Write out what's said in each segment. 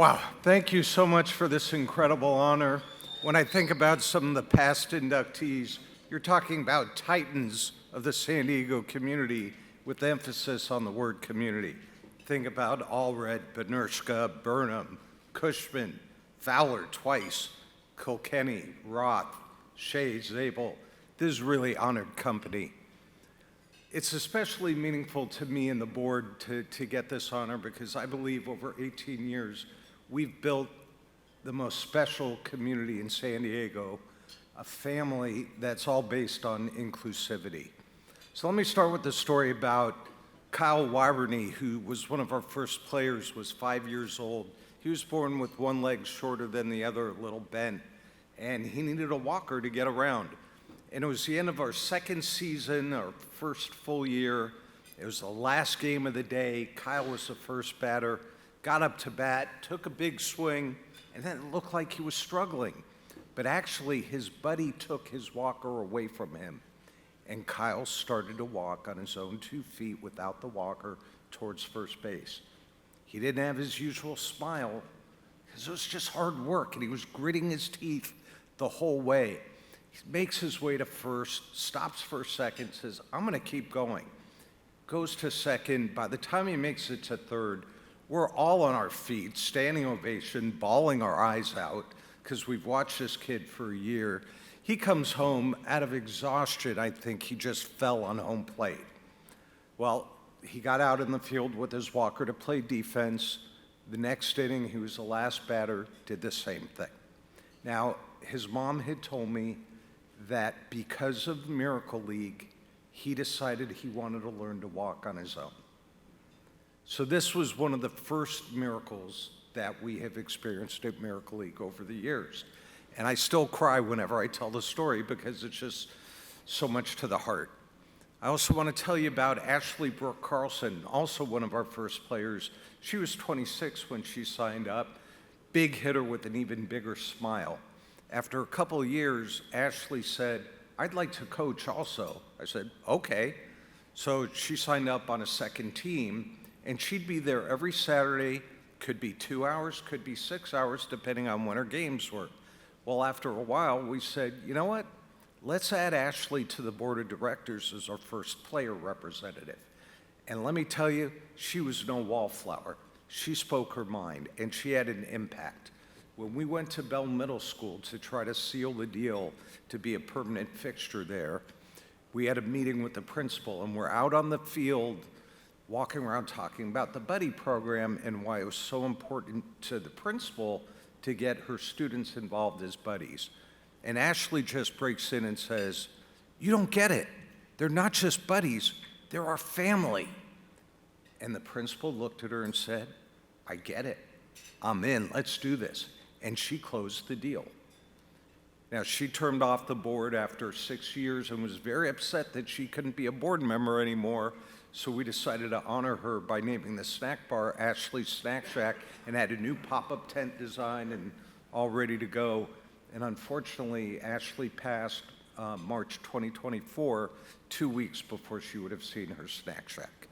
Wow, thank you so much for this incredible honor. When I think about some of the past inductees, you're talking about titans of the San Diego community with emphasis on the word community. Think about Allred, Benershka, Burnham, Cushman, Fowler twice, Kilkenny, Roth, Shea, Zabel. This is really honored company. It's especially meaningful to me and the board to get this honor because I believe over 18 years, we've built the most special community in San Diego, a family that's all based on inclusivity. So let me start with the story about Kyle Wyverney, who was one of our first players, was 5 years old. He was born with one leg shorter than the other, a little bent, and he needed a walker to get around. And it was the end of our second season, our first full year. It was the last game of the day. Kyle was the first batter, got up to bat, took a big swing, and then it looked like he was struggling. But actually, his buddy took his walker away from him, and Kyle started to walk on his own 2 feet without the walker towards first base. He didn't have his usual smile, because it was just hard work, and he was gritting his teeth the whole way. He makes his way to first, stops for a second, says, I'm gonna keep going. Goes to second. By the time he makes it to third, we're all on our feet, standing ovation, bawling our eyes out, because we've watched this kid for a year. He comes home out of exhaustion. I think he just fell on home plate. Well, he got out in the field with his walker to play defense. The next inning, he was the last batter, did the same thing. Now, his mom had told me that because of Miracle League, he decided he wanted to learn to walk on his own. So this was one of the first miracles that we have experienced at Miracle League over the years. And I still cry whenever I tell the story because it's just so much to the heart. I also want to tell you about Ashley Brooke Carlson, also one of our first players. She was 26 when she signed up, big hitter with an even bigger smile. After a couple of years, Ashley said, I'd like to coach also. I said, okay. So she signed up on a second team, and she'd be there every Saturday, could be 2 hours, could be 6 hours, depending on when her games were. Well, after a while, we said, you know what? Let's add Ashley to the board of directors as our first player representative. And let me tell you, she was no wallflower. She spoke her mind, and she had an impact. When we went to Bell Middle School to try to seal the deal to be a permanent fixture there, we had a meeting with the principal, and we're out on the field walking around talking about the buddy program and why it was so important to the principal to get her students involved as buddies. And Ashley just breaks in and says, you don't get it. They're not just buddies, they're our family. And the principal looked at her and said, I get it. I'm in, let's do this. And she closed the deal. Now, she turned off the board after 6 years and was very upset that she couldn't be a board member anymore. So we decided to honor her by naming the snack bar Ashley's Snack Shack and had a new pop-up tent design and all ready to go. And unfortunately, Ashley passed March 2024, 2 weeks before she would have seen her Snack Shack.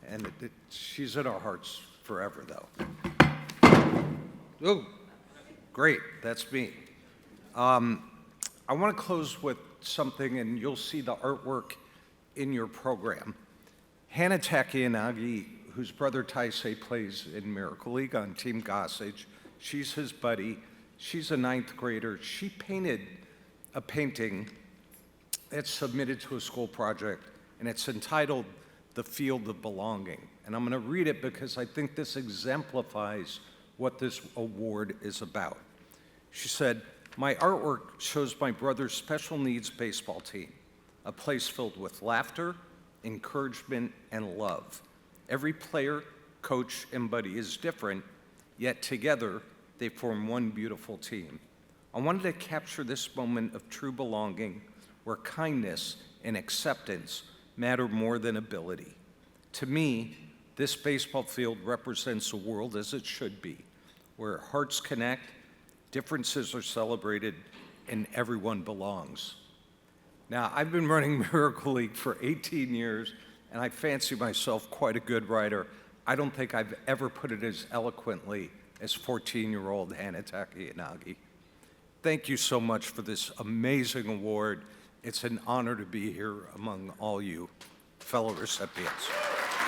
And she's in our hearts forever, though. Oh, great, that's me. I want to close with something, and you'll see the artwork in your program. Hannah Takiyanagi, whose brother Taisei plays in Miracle League on Team Gossage, she's his buddy. She's a 9th grader. She painted a painting that's submitted to a school project, and it's entitled The Field of Belonging. And I'm going to read it because I think this exemplifies what this award is about. She said, my artwork shows my brother's special needs baseball team, a place filled with laughter, encouragement, and love. Every player, coach, and buddy is different, yet together they form one beautiful team. I wanted to capture this moment of true belonging where kindness and acceptance matter more than ability. To me, this baseball field represents a world as it should be, where hearts connect, differences are celebrated, and everyone belongs. Now, I've been running Miracle League for 18 years, and I fancy myself quite a good writer. I don't think I've ever put it as eloquently as 14-year-old Hannah Takayanagi. Thank you so much for this amazing award. It's an honor to be here among all you fellow recipients.